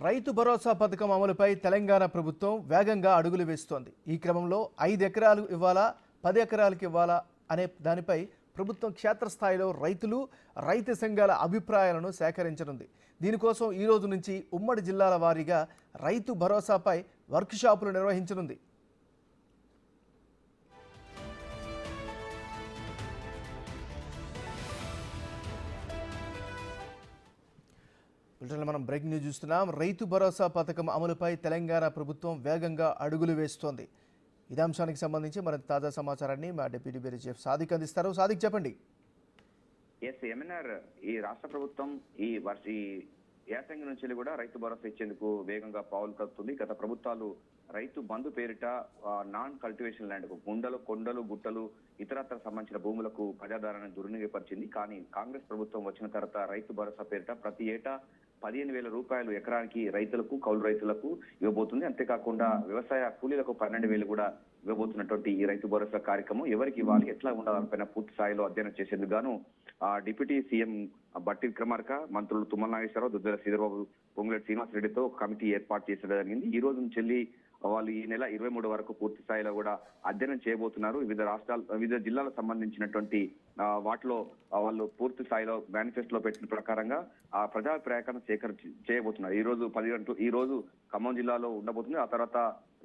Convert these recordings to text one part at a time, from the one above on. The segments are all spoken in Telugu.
రైతు భరోసా పథకం అమలుపై తెలంగాణ ప్రభుత్వం వేగంగా అడుగులు వేస్తోంది. ఈ క్రమంలో 5 ఎకరాలు ఇవ్వాలా 10 ఎకరాలకు ఇవ్వాలా అనే దానిపై ప్రభుత్వం క్షేత్రస్థాయిలో రైతులు రైతు సంఘాల అభిప్రాయాలను సేకరించనుంది. దీనికోసం ఈ రోజు నుంచి ఉమ్మడి జిల్లాల వారీగా రైతు భరోసాపై వర్క్షాపులు నిర్వహించనుంది. మనం బ్రేకింగ్ న్యూస్ చూస్తున్నాం. రైతు భరోసా పథకం అమలుపై తెలంగాణ ప్రభుత్వం వేగంగా అడుగులు వేస్తోంది. ఇదే అంశానికి సంబంధించి మరింత తాజా సమాచారాన్ని మా డిప్యూటీ బ్యూరో చీఫ్ సాదిక్ అందిస్తారు. సాదిక్, చెప్పండి. ఈ రాష్ట్ర ప్రభుత్వం ఈ యాసంగి నుంచి కూడా రైతు భరోసా ఇచ్చేందుకు వేగంగా పావులు కలుపుతుంది. గత ప్రభుత్వాలు రైతు బంధు పేరిట నాన్ కల్టివేషన్ ల్యాండ్ కొండలు గుట్టలు ఇతరత్ర సంబంధించిన భూములకు ప్రజాదారాన్ని దుర్వినియోగపరిచింది. కానీ కాంగ్రెస్ ప్రభుత్వం వచ్చిన తర్వాత రైతు భరోసా పేరిట ప్రతి ఏటా 15,000 రూపాయలు ఎకరానికి రైతులకు, కౌలు రైతులకు ఇవ్వబోతుంది. అంతేకాకుండా వ్యవసాయ కూలీలకు 12,000 కూడా ఇవ్వబోతున్నటువంటి ఈ రైతు భరోసా కార్యక్రమం ఎవరికి ఇవ్వాలి, ఎట్లా ఉండాలనిపైన పూర్తి స్థాయిలో అధ్యయనం చేసేందుకు గాను డిప్యూటీ సీఎం బట్టి విక్రమార్క, మంత్రులు తుమ్మల నాగేశ్వరరావు, దుద్దల శ్రీధరబాబు, పొంగులేటి శ్రీనివాసరెడ్డితో ఒక కమిటీ ఏర్పాటు చేసడం జరిగింది. ఈ రోజు నుంచి వాళ్ళు ఈ నెల 23 వరకు పూర్తి స్థాయిలో కూడా అధ్యయనం చేయబోతున్నారు. వివిధ జిల్లాలకు సంబంధించినటువంటి వాటిలో వాళ్ళు పూర్తి స్థాయిలో మేనిఫెస్టోలో పెట్టిన ప్రకారంగా ఆ ప్రజాభిప్రాయాన్ని చేయబోతున్నారు. ఈ రోజు ఖమ్మం జిల్లాలో ఉండబోతుంది. ఆ తర్వాత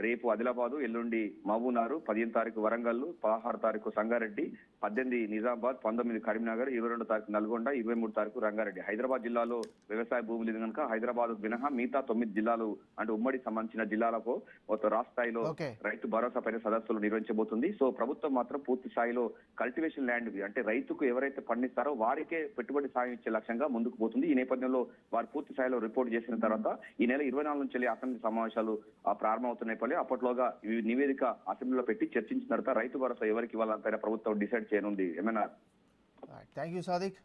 రేపు ఆదిలాబాదు, ఎల్లుండి మహబూబ్నగర్, 15 తారీఖు వరంగల్, 16 తారీఖు సంగారెడ్డి, 18 నిజామాబాద్, 19 కరీంనగర్, 22 తారీఖు నల్గొండ, 23 తారీఖు రంగారెడ్డి. హైదరాబాద్ జిల్లాలో వ్యవసాయ భూములు ఇది కనుక హైదరాబాద్ మినహా మిగతా 9 జిల్లాలు అంటే ఉమ్మడి సంబంధించిన జిల్లాలకు రాష్ట్ర స్థాయిలో రైతు భరోసా పైన సదస్సులు నిర్వహించబోతుంది. సో ప్రభుత్వం మాత్రం పూర్తి స్థాయిలో కల్టివేషన్ ల్యాండ్ అంటే రైతుకు ఎవరైతే పండిస్తారో వారికే పెట్టుబడి సాయం ఇచ్చే లక్ష్యంగా ముందుకు పోతుంది. ఈ నేపథ్యంలో వారు పూర్తి స్థాయిలో రిపోర్ట్ చేసిన తర్వాత ఈ నెల 24 నుంచి అసెంబ్లీ సమావేశాలు ప్రారంభమవుతున్నాయి. అప్పట్లోగా ఈ నివేదిక అసెంబ్లీలో పెట్టి చర్చించిన తర్వాత రైతు భరోసా ఎవరికి ఇవ్వాలంటే ప్రభుత్వం డిసైడ్ చేయనుంది. ఏమైనా థ్యాంక్ యూ సాదిక్.